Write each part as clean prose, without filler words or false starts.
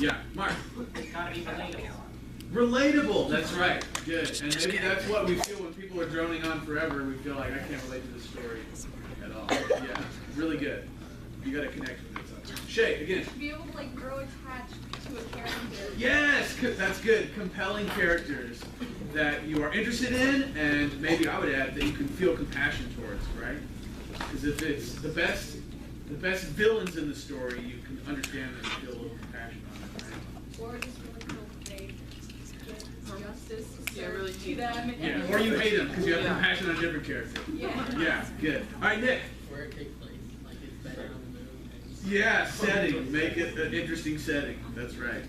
Yeah, Mark. It's gotta be relatable. Relatable, that's right. Good. And maybe that's what we feel when people are droning on forever. We feel like I can't relate to this story at all. Yeah, really good. You gotta connect with it. Shay, again. Be able to like grow attached to a character. Yes, that's good. Compelling characters that you are interested in, and maybe I would add that you can feel compassion towards, right? Because if it's the best villains in the story, you can understand them and feel a little compassion on them, right? Or just really feel they get justice really to them. Yeah, or you hate them because you have compassion on a different character. Yeah. Yeah, good. All right, Nick. Where it takes place, like it's better on the moon. Yeah, setting. Make it an interesting setting. That's right.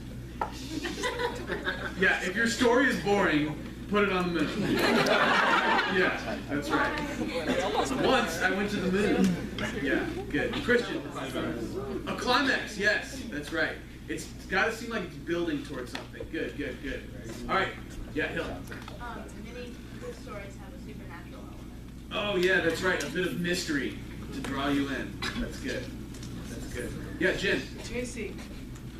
Yeah, if your story is boring, put it on the moon. Yeah, that's right. Once I went to the moon. Yeah, good. Christian. A climax, yes, that's right. It's got to seem like it's building towards something. Good, good, good. All right. Yeah, Hill. Many good stories have a supernatural element. Oh, yeah, that's right. A bit of mystery to draw you in. That's good. That's good. Yeah, Jen. Chasing.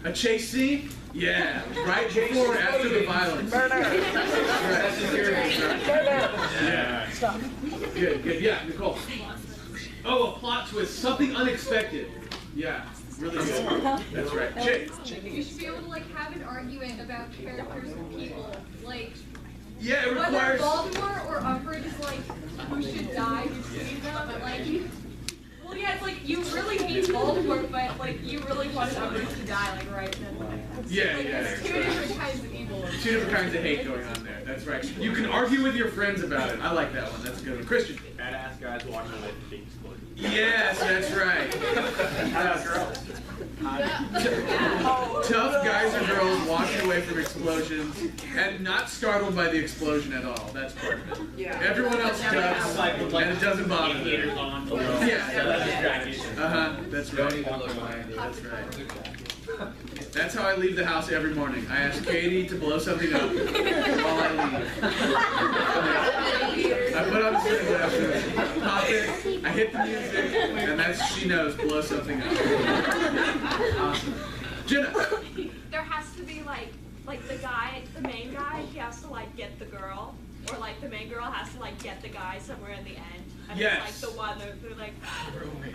A chase scene? Yeah, right before or after the violence. Murder. Right. Yeah. Stop. Good, good. Yeah, Nicole. Oh, a plot twist. Something unexpected. Yeah, really good. That's right. Jay. You should be able to like have an argument about characters and people. Like Yeah, it whether requires... Voldemort or Umbridge is like who should die between them, but like well yeah, it's like you really hate Voldemort, but like you really want Umbridge to die, like right then. Yeah, Like yeah. there's two different kinds of evil. Two different kinds of hate going on there. That's right. You can argue with your friends about it. I like that one. That's a good one. Christian. Badass guys walking away from big explosion. Yes, that's right. Tough guys or girls walking away from explosions and not startled by the explosion at all. That's part of it. Yeah. Everyone else does, and it doesn't bother them. Indicators on below. Yeah. That's right. That's right. That's how I leave the house every morning. I ask Katie to blow something up while I leave. I put on the sunglasses, pop it, I hit the music, and that's she knows, blow something up. Awesome. Jenna. There has to be like the guy, the main guy, he has to like get the girl, or like the main girl has to like get the guy somewhere in the end. And Yes. it's like the one they're like,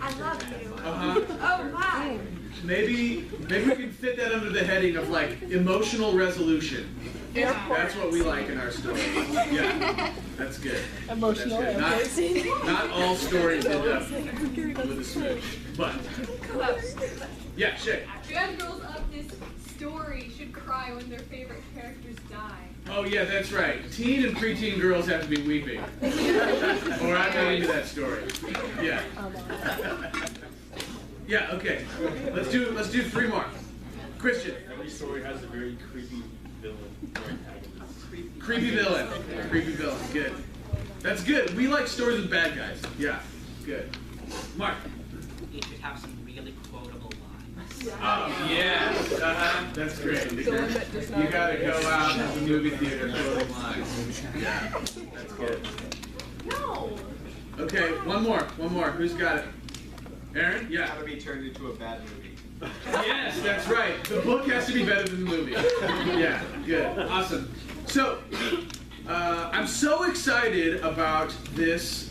I love you. Uh-huh. Oh my. Maybe we can fit that under the heading of like emotional resolution. That's what we like in our stories. Yeah, that's good. Emotional That's airport good. scene. Not all stories end up with a switch, but Close. yeah, Shay. Bad girls of this story should cry when their favorite characters die. Oh yeah, that's right. Teen and preteen girls have to be weeping, or I'm not into that story. Yeah. Yeah. Okay. Let's do three more. Christian. Every story has a very creepy villain or antagonist. Creepy villain. Creepy villain. Good. That's good. We like stories with bad guys. Yeah. Good. Mark. It should have some really quotable lines. Oh yeah. That's great. You gotta go out to the movie theater quoting lines. Yeah. That's good. No. Okay. One more. Who's got it? Aaron? Yeah. How to be turned into a bad movie. Yes, that's right. The book has to be better than the movie. Yeah, good. Awesome. So, I'm so excited about this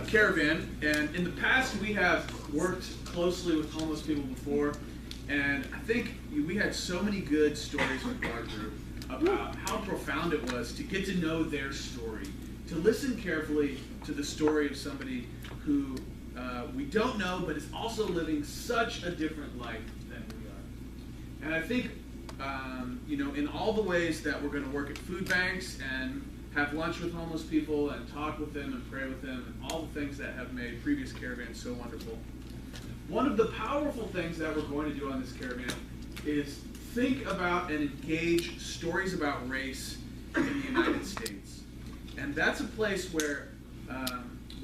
caravan, and in the past we have worked closely with homeless people before, and I think we had so many good stories with our group about how profound it was to get to know their story, to listen carefully to the story of somebody who we don't know, but is also living such a different life than we are. And I think, in all the ways that we're going to work at food banks and have lunch with homeless people and talk with them and pray with them and all the things that have made previous caravans so wonderful, one of the powerful things that we're going to do on this caravan is think about and engage stories about race in the United States. And that's a place where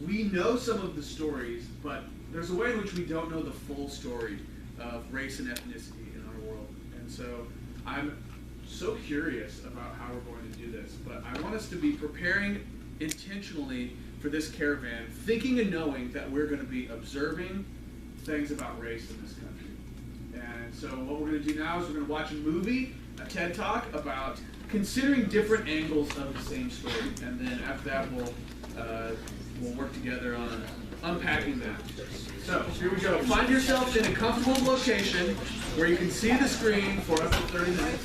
we know some of the stories, but there's a way in which we don't know the full story of race and ethnicity in our world. And so I'm so curious about how we're going to do this, but I want us to be preparing intentionally for this caravan, thinking and knowing that we're going to be observing things about race in this country. And And so what we're going to do now is we're going to watch a movie, a TED Talk about considering different angles of the same story. And then after that, we'll work together on unpacking that. So here we go. Find yourself in a comfortable location where you can see the screen for up to 30 minutes.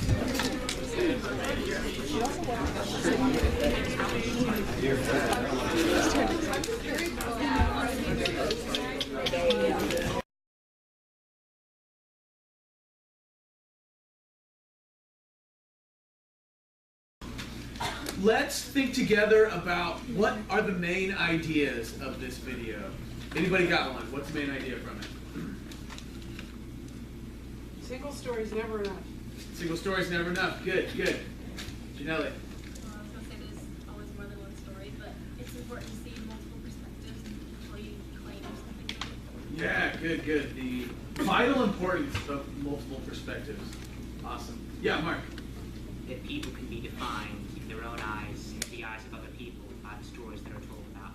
Let's think together about what are the main ideas of this video. Anybody got one? What's the main idea from it? Single story's never enough. Single story's never enough. Good, good. Janelle. I was going to say there's always more than one story, but it's important to see multiple perspectives before you claim something. Yeah, good, good. The vital importance of multiple perspectives. Awesome. Yeah, Mark. That people can be defined in their own eyes, in the eyes of other people, by the stories that are told about.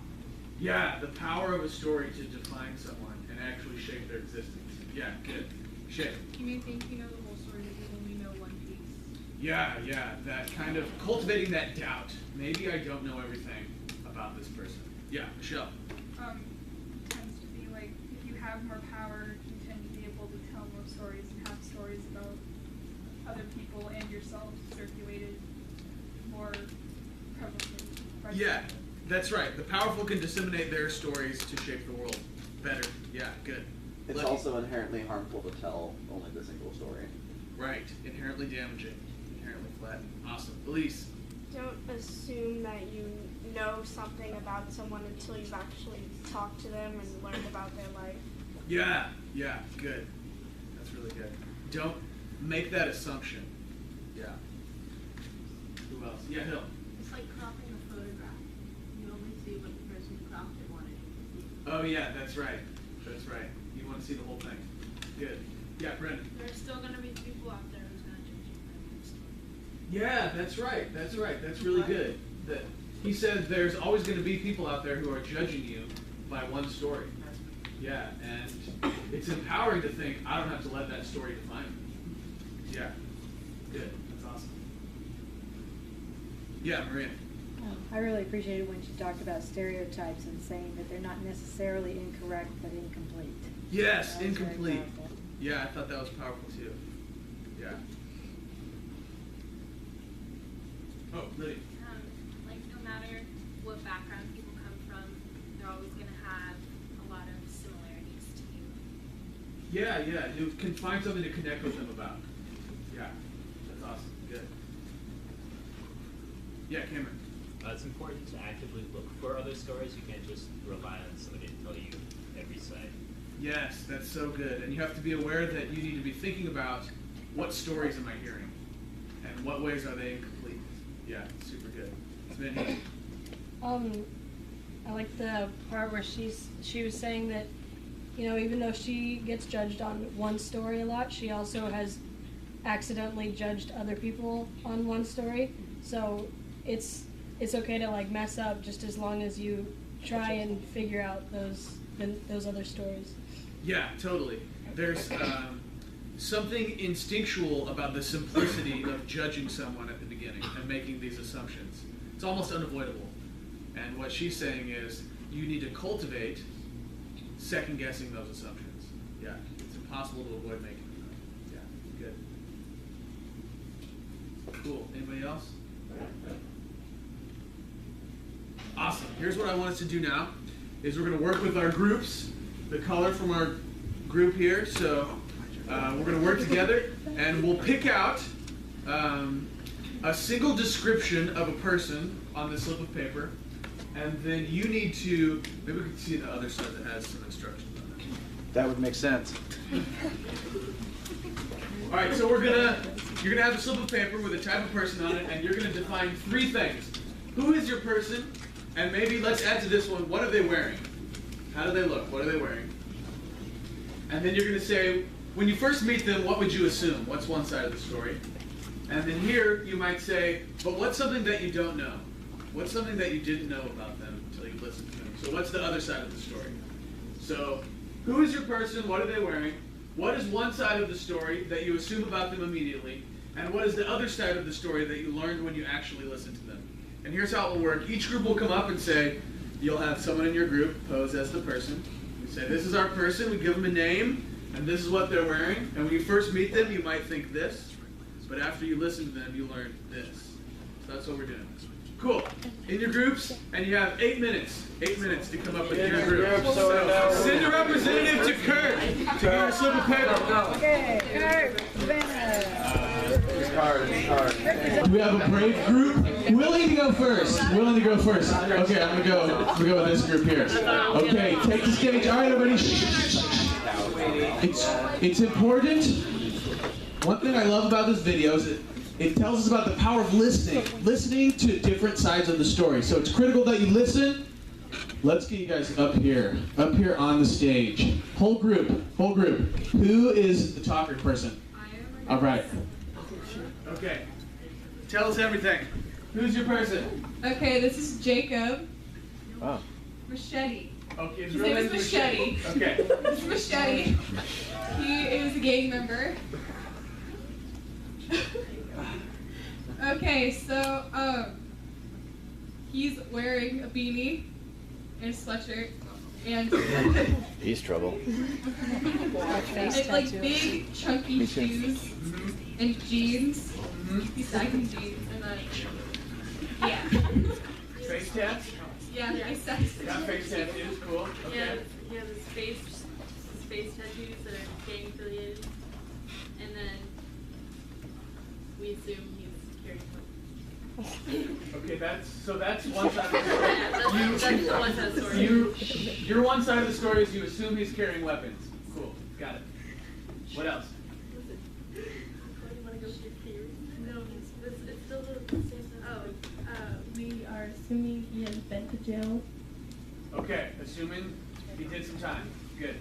Yeah, the power of a story to define someone and actually shape their existence. Yeah, good. Shape. You may think you know the whole story, but you only know one piece. Yeah, yeah, that kind of cultivating that doubt. Maybe I don't know everything about this person. Yeah, Michelle. Tends to be like, if you have more power, you tend to be able to tell more stories and have stories about other people and yourself circulated more prevalently. Yeah, that's right. The powerful can disseminate their stories to shape the world better. Yeah, good. It's Lucky. also inherently harmful to tell only the single story. Right. Inherently damaging. Inherently flat. Awesome. Elise. Don't assume that you know something about someone until you've actually talked to them and learned about their life. Yeah, yeah, good. That's really good. Don't make that assumption. Yeah. Who else? Yeah, Hill. It's like cropping a photograph. You only see what the person who cropped it wanted you to see. Oh yeah, that's right. That's right. You want to see the whole thing. Good. Yeah, Brendan. There's still going to be people out there who's going to judge you by one story. Yeah, that's right. That's right. That's really good. That he said there's always going to be people out there who are judging you by one story. Yeah, and it's empowering to think I don't have to let that story define me. Yeah, good. That's awesome. Yeah, Maria. I really appreciated when she talked about stereotypes and saying that they're not necessarily incorrect but incomplete. Yes, That was very incomplete. powerful. Yeah, I thought that was powerful too. Yeah. Oh, Lydia. Like, no matter what background people come from, they're always going to have a lot of similarities to you. Yeah, yeah. You can find something to connect with them about. Yeah, that's awesome. Good. Yeah, Cameron. It's important to actively look for other stories. You can't just rely on somebody to tell you every side. Yes, that's so good. And you have to be aware that you need to be thinking about what stories am I hearing and what ways are they incomplete. Yeah, super good. Smitty. I like the part where she was saying that, you know, even though she gets judged on one story a lot, she also has accidentally judged other people on one story. So it's okay to like mess up just as long as you try and figure out those other stories. Yeah, totally. There's something instinctual about the simplicity of judging someone at the beginning and making these assumptions. It's almost unavoidable. And what she's saying is you need to cultivate second guessing those assumptions. Yeah, it's impossible to avoid making them. Yeah, good. Cool. Anybody else? Awesome. Here's what I want us to do now is we're going to work with our groups, the color from our group here. So we're going to work together and we'll pick out a single description of a person on this slip of paper. And then you need to, maybe we can see the other side that has some instructions on it. That would make sense. All right, so you're gonna have a slip of paper with a type of person on it, and you're gonna define 3 things. Who is your person? And maybe let's add to this one, what are they wearing? How do they look? What are they wearing? And then you're gonna say, when you first meet them, what would you assume? What's one side of the story? And then here, you might say, but what's something that you don't know? What's something that you didn't know about them until you listened to them? So what's the other side of the story? So, who is your person? What are they wearing? What is one side of the story that you assume about them immediately, and what is the other side of the story that you learned when you actually listened to them? And here's how it will work. Each group will come up and say, you'll have someone in your group pose as the person. We say, this is our person. We give them a name, and this is what they're wearing. And when you first meet them, you might think this, but after you listen to them, you learn this. So that's what we're doing. Cool. In your groups, and you have 8 minutes. 8 minutes to come up with your group. So send a representative to Kurt to get your slip of paper. Okay, Kurt, We have a brave group willing to go first. Willing to go first. Okay, I'm gonna go with this group here. Okay, take the stage. All right, everybody. It's important. One thing I love about this video is it tells us about the power of listening to different sides of the story. So it's critical that you listen. Let's get you guys up here on the stage. Whole group. Who is the talker person? All right. Okay. Tell us everything. Who's your person? Okay, this is Jacob. Oh. Machete. Okay, His name is Machete. Okay. This is Machete. He is a gang member. Okay, so he's wearing a beanie and a sweatshirt and He's trouble. and like big chunky shoes and jeans. He's sagging jeans and then yeah. Face tats? Yeah, face tattoos. Got face tattoos, cool. Okay. Yeah, he has his face tattoos that are gang affiliated, and then we assume he's carrying weapons. Okay, that's one side of the Yeah, that's the one side of the story. Your one side of the story is you assume he's carrying weapons. Cool, got it. What else? No, it's still the same thing. We are assuming he has been to jail. Okay, assuming he did some time. Good.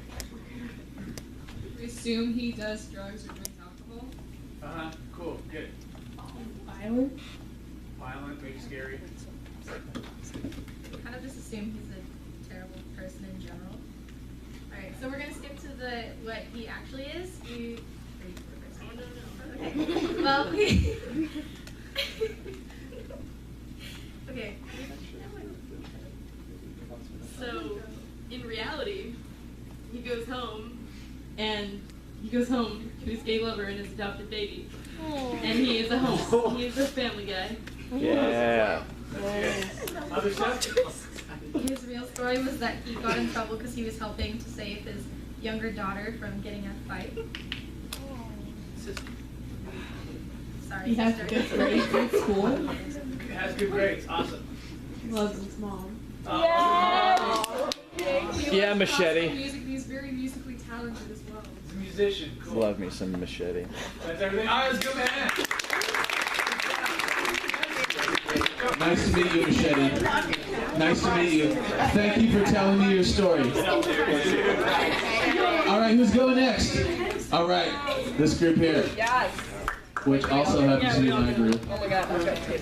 We assume he does drugs or drinks alcohol. Uh-huh, cool, good. Violent. Violent, maybe scary. Kind of just assume he's a terrible person in general. Alright, so we're gonna skip to what he actually is. Okay. Well, okay. So, in reality, he goes home to his gay lover and his adopted baby. And he is a home. He is a family guy. Yeah. Other stuff? His real story was that he got in trouble because he was helping to save his younger daughter from getting in a fight. Sorry, He has sister. good grades in school. Has good grades, awesome. Loves his mom. Yeah, Machete. He's very musically talented as well. He's a musician, cool. Love me some Machete. That's everything. All right, let's go back. Nice to meet you, Machete. Nice to meet you. Thank you for telling me your story. All right, who's going next? All right, this group here. Yes. Which also happens to be my group. Oh my God. Okay.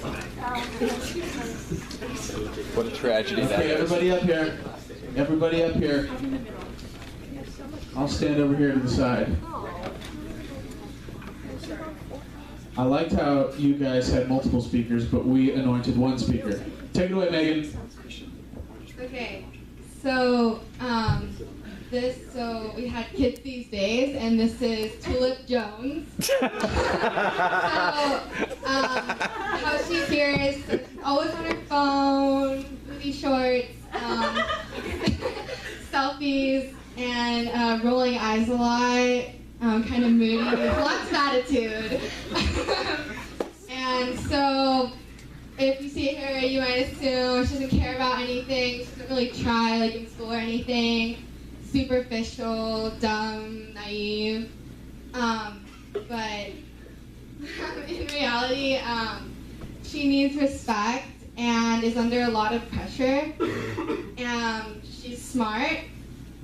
What a tragedy that Okay, is. everybody up here. Everybody up here. I'll stand over here to the side. I liked how you guys had multiple speakers, but we anointed one speaker. Take it away, Megan. Okay, so so we had kids these days, and this is Tulip Jones. So how she's here is always on her phone, booty shorts, selfies, and rolling eyes a lot, kind of moody, with lots of attitude. And so if you see her, you might assume she doesn't care about anything, she doesn't really try like in school or anything, superficial, dumb, naive. But in reality, she needs respect and is under a lot of pressure. She's smart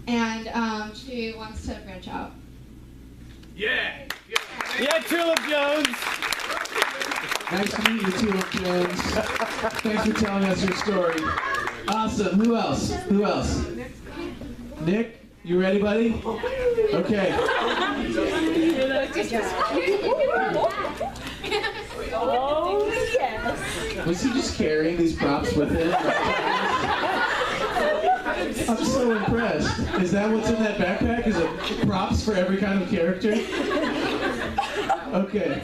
and she wants to branch out. Yeah! Yeah, Tulip Jones! Nice to meet you, Tulip Jones. Thanks for telling us your story. Awesome. Who else? Who else? Nick? You ready, buddy? Okay. Oh, yes. Was he just carrying these props with him? I'm so impressed. Is that what's in that backpack? Is it props for every kind of character? Okay.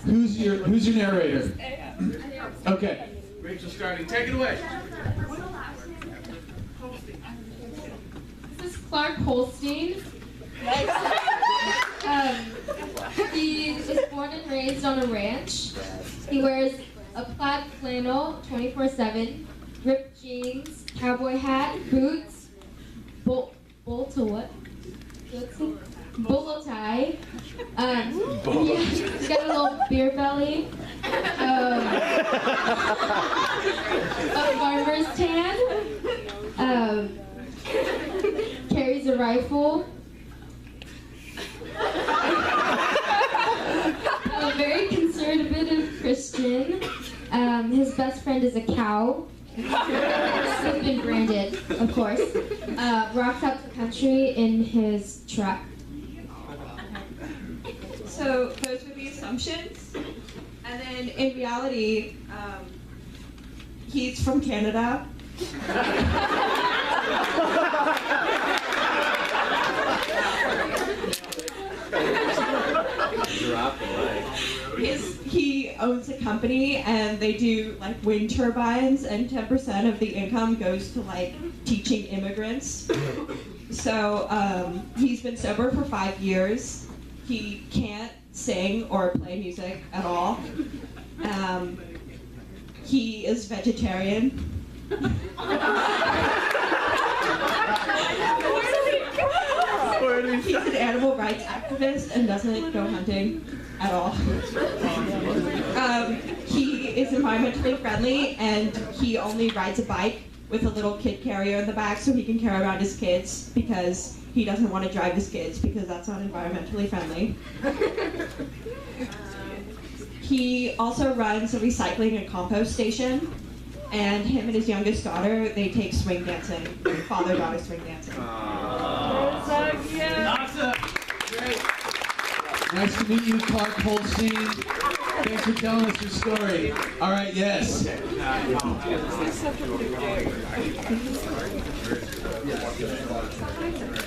Who's your narrator? Okay. Rachel starting. Take it away. This is Clark Holstein. He was born and raised on a ranch. He wears a plaid flannel 24/7, ripped jeans, cowboy hat, boots, bolo tie. He's got a little beer belly, a farmer's tan, carries a rifle. A very conservative Christian. His best friend is a cow. He's been branded, of course. Rocks out the country in his truck. So those were the assumptions. And then in reality, he's from Canada. He owns a company and they do like wind turbines, and 10% of the income goes to like teaching immigrants. So he's been sober for 5 years. He can't sing or play music at all. He is vegetarian. He's an animal rights activist and doesn't go hunting at all. He is environmentally friendly and he only rides a bike with a little kid carrier in the back so he can carry around his kids because he doesn't want to drive his kids because that's not environmentally friendly. He also runs a recycling and compost station, and him and his youngest daughter, they take swing dancing, father-daughter swing dancing. Awesome. Great. Nice to meet you, Clark Holstein. Thanks for telling us your story. All right, yes.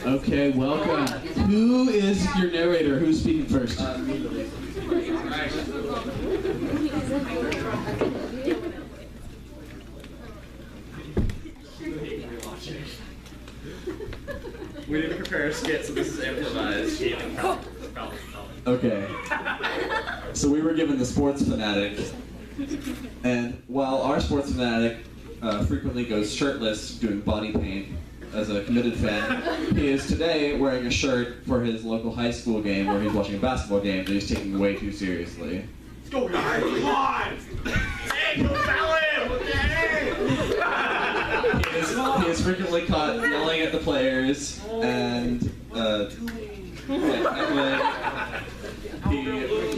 Okay, welcome. Who is your narrator? Who's speaking first? We didn't prepare a skit, so this is improvised. Okay. So we were given the sports fanatic, and while our sports fanatic frequently goes shirtless doing body paint as a committed fan, he is today wearing a shirt for his local high school game where he's watching a basketball game that he's taking way too seriously. Let's go, guys! Come on! Hey, go Fallon! What the heck? He is frequently caught yelling at the players and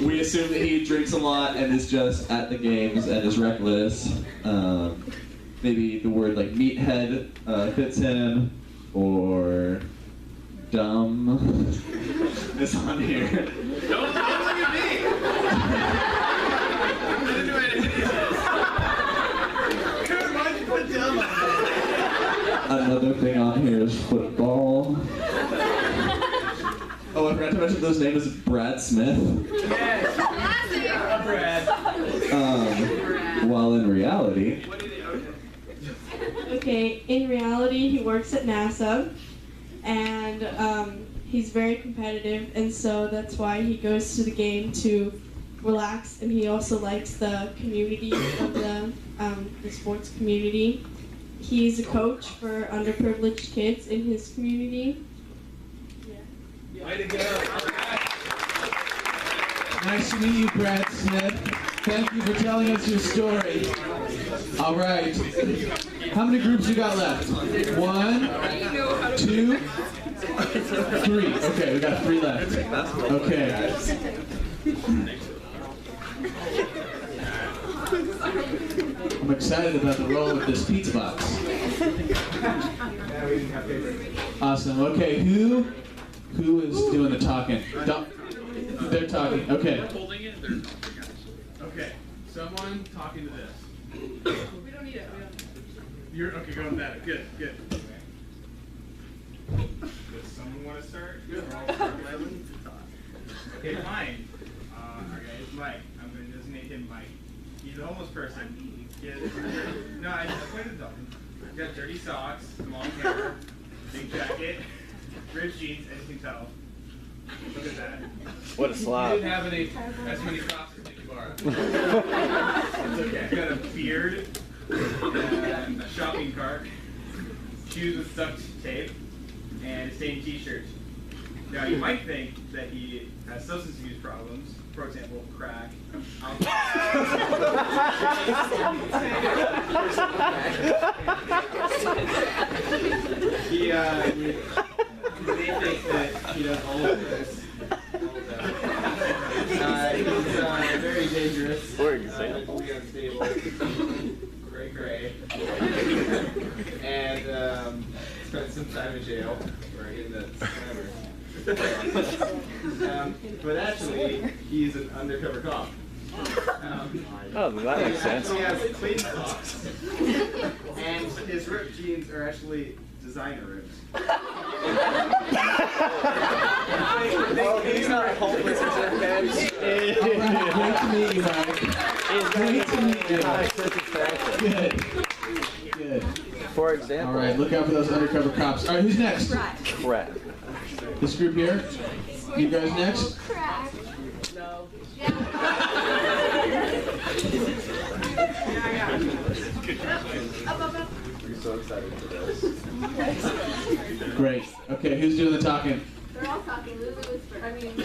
we assume that he drinks a lot and is just at the games and is reckless. Maybe the word like meathead fits him, or dumb is on here. Don't look at me! I didn't do anything. Kurt, why'd you put dumb on there? Another thing on here is football. Oh, I forgot to mention those name is Brad Smith. Yes. Brad. While in reality. Okay, in reality, he works at NASA, and he's very competitive, and so that's why he goes to the game to relax, and he also likes the community of the sports community. He's a coach for underprivileged kids in his community. Way to go. Nice to meet you, Brad Smith. Thank you for telling us your story. All right. How many groups you got left? 1, 2, 3. Okay, we got 3 left. Okay. I'm excited about the roll of this pizza box. Awesome. Okay, who is doing the talking? They're talking. Okay. Holding it. Okay. Someone talking to this. We don't need it. You're okay. Go with that. Good. Good. Does someone want to start? Good. Okay, fine. Our guy is Mike. I'm going to designate him Mike. He's a homeless person. No, I pointed to him. He's got dirty socks, long hair, big jacket, ripped jeans, as you can tell. Look at that. What a slob. You didn't have as many props as Nicky Barra. It's okay. He's got a beard, and a shopping cart, shoes with duct tape, and a stained t-shirt. Now, you might think that he has substance abuse problems, for example, crack, He may think that he does all of this. He's very dangerous. For example. Mentally unstable. Cray. And spent some time in jail for getting that slammer. But actually, he's an undercover cop. Oh, that makes sense. He has clean socks. And his ripped jeans are actually designer rips. He's not homeless, he's a man. Great to meet you, Mike. Great to meet you. Good. Good. For example. All right, look out for those undercover cops. All right, who's next? Crap. This group here? You guys next? Crack. No. We're so excited for this. Great. Okay, who's doing the talking? They're all talking. Lulu is first. I mean,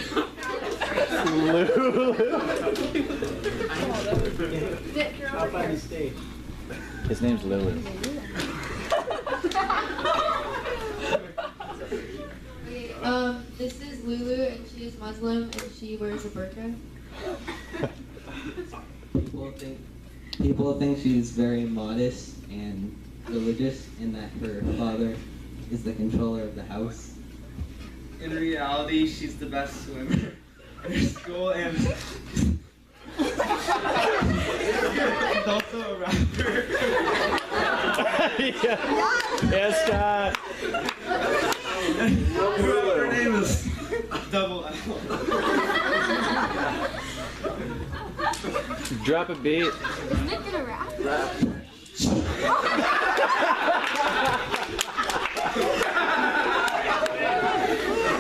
Nick, you're over here. His name's Lulu. This is Lulu, and she is Muslim, and she wears a burqa. People think she's very modest and religious, and that her father is the controller of the house. In reality, she's the best swimmer in her school, and she's also a rapper. Yes, Scott. Her name is Double L. Drop a beat. Is Nick gonna rap?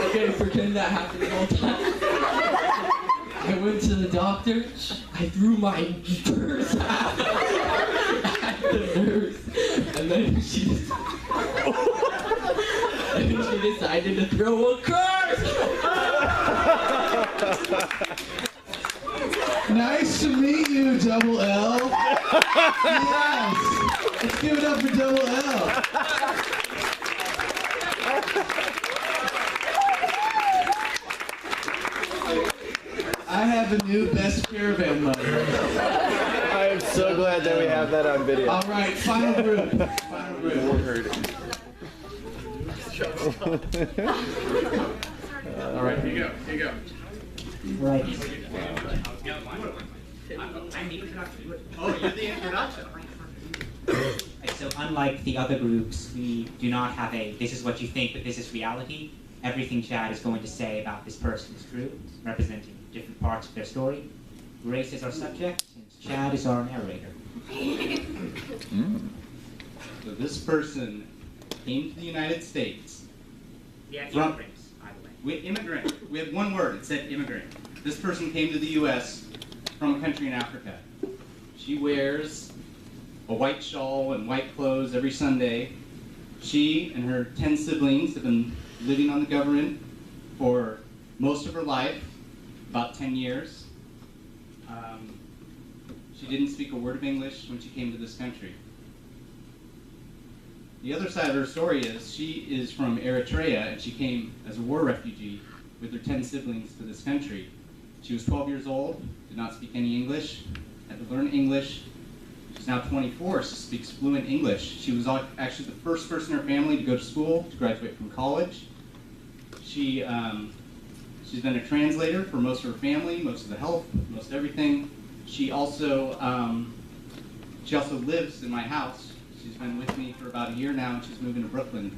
Okay, pretend that happened the whole time. I went to the doctor. I threw my purse at the nurse, and then she decided to throw a curse. Nice to meet you, Double L. Yes. Let's give it up for Double L. I have a new best caravan mother. I am so glad that we have that on video. All right, final group. Final group. All right, here you go. Here you go. Right. Oh, you're the introduction. So unlike the other groups, we do not have a this is what you think, but this is reality. Everything Chad is going to say about this person is true, representing different parts of their story. Race is our subject, and Chad is our narrator. So this person came to the United States. Yeah, from immigrants, by the way. with immigrant. We had one word. It said immigrant. This person came to the U.S. from a country in Africa. She wears a white shawl and white clothes every Sunday. She and her 10 siblings have been living on the government for most of her life, about 10 years. She didn't speak a word of English when she came to this country. The other side of her story is she is from Eritrea, and she came as a war refugee with her 10 siblings to this country. She was 12 years old, did not speak any English, had to learn English. She's now 24. She speaks fluent English. She was actually the first person in her family to go to school, to graduate from college. She's been a translator for most of her family, most of the health, most everything. She also lives in my house. She's been with me for about a year now, and she's moving to Brooklyn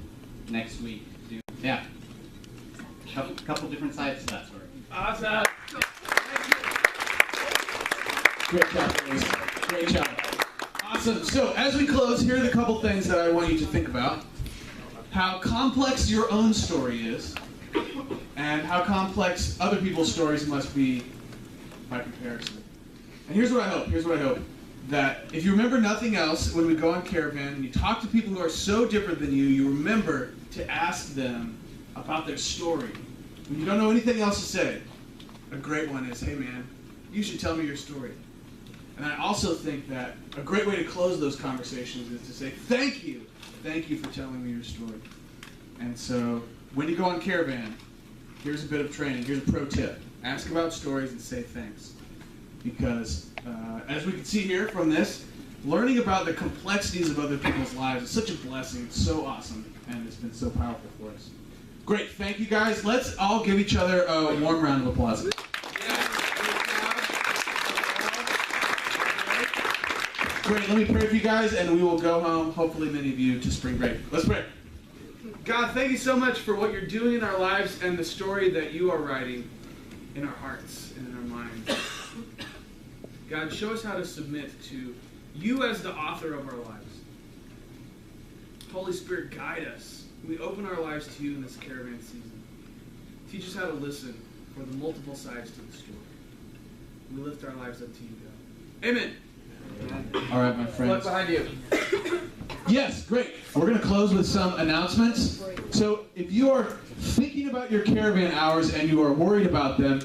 next week. Yeah, a couple different sides to that story. Awesome. Great job, boys. Great job. Awesome. So as we close, here are the couple things that I want you to think about. How complex your own story is, and how complex other people's stories must be by comparison. And here's what I hope. That if you remember nothing else, when we go on Caravan and you talk to people who are so different than you remember to ask them about their story. When you don't know anything else to say, a great one is, hey man, you should tell me your story. And I also think that a great way to close those conversations is to say, thank you for telling me your story. And so, when you go on Caravan, here's a bit of training, here's a pro tip. Ask about stories and say thanks. Because, as we can see here from this, learning about the complexities of other people's lives is such a blessing. It's so awesome, and it's been so powerful for us. Great, thank you guys. Let's all give each other a warm round of applause. Great, let me pray for you guys, and we will go home, hopefully many of you, to spring break. Let's pray. God, thank you so much for what you're doing in our lives and the story that you are writing in our hearts and in our minds. God, show us how to submit to you as the author of our lives. Holy Spirit, guide us. We open our lives to you in this Caravan season. Teach us how to listen for the multiple sides to the story. We lift our lives up to you, God. Amen. All right, my friends. Look behind you. Yes, great. We're going to close with some announcements. So if you are thinking about your Caravan hours and you are worried about them,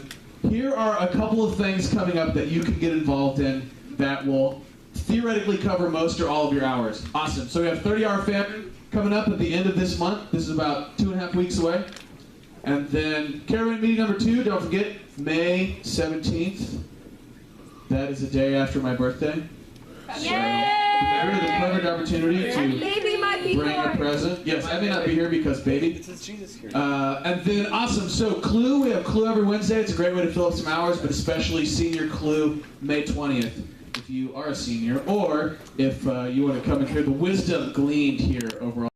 here are a couple of things coming up that you can get involved in that will theoretically cover most or all of your hours. Awesome. So we have 30-hour family coming up at the end of this month. This is about 2.5 weeks away. And then Caravan meeting number 2, don't forget, May 17th. That is the day after my birthday. Yay! So, the perfect opportunity to Baby might be bring a present. Yes, I may not be here because baby. And then, awesome. So Clue, we have Clue every Wednesday. It's a great way to fill up some hours, but especially Senior Clue, May 20th, if you are a senior, or if you want to come and hear the wisdom gleaned here overall.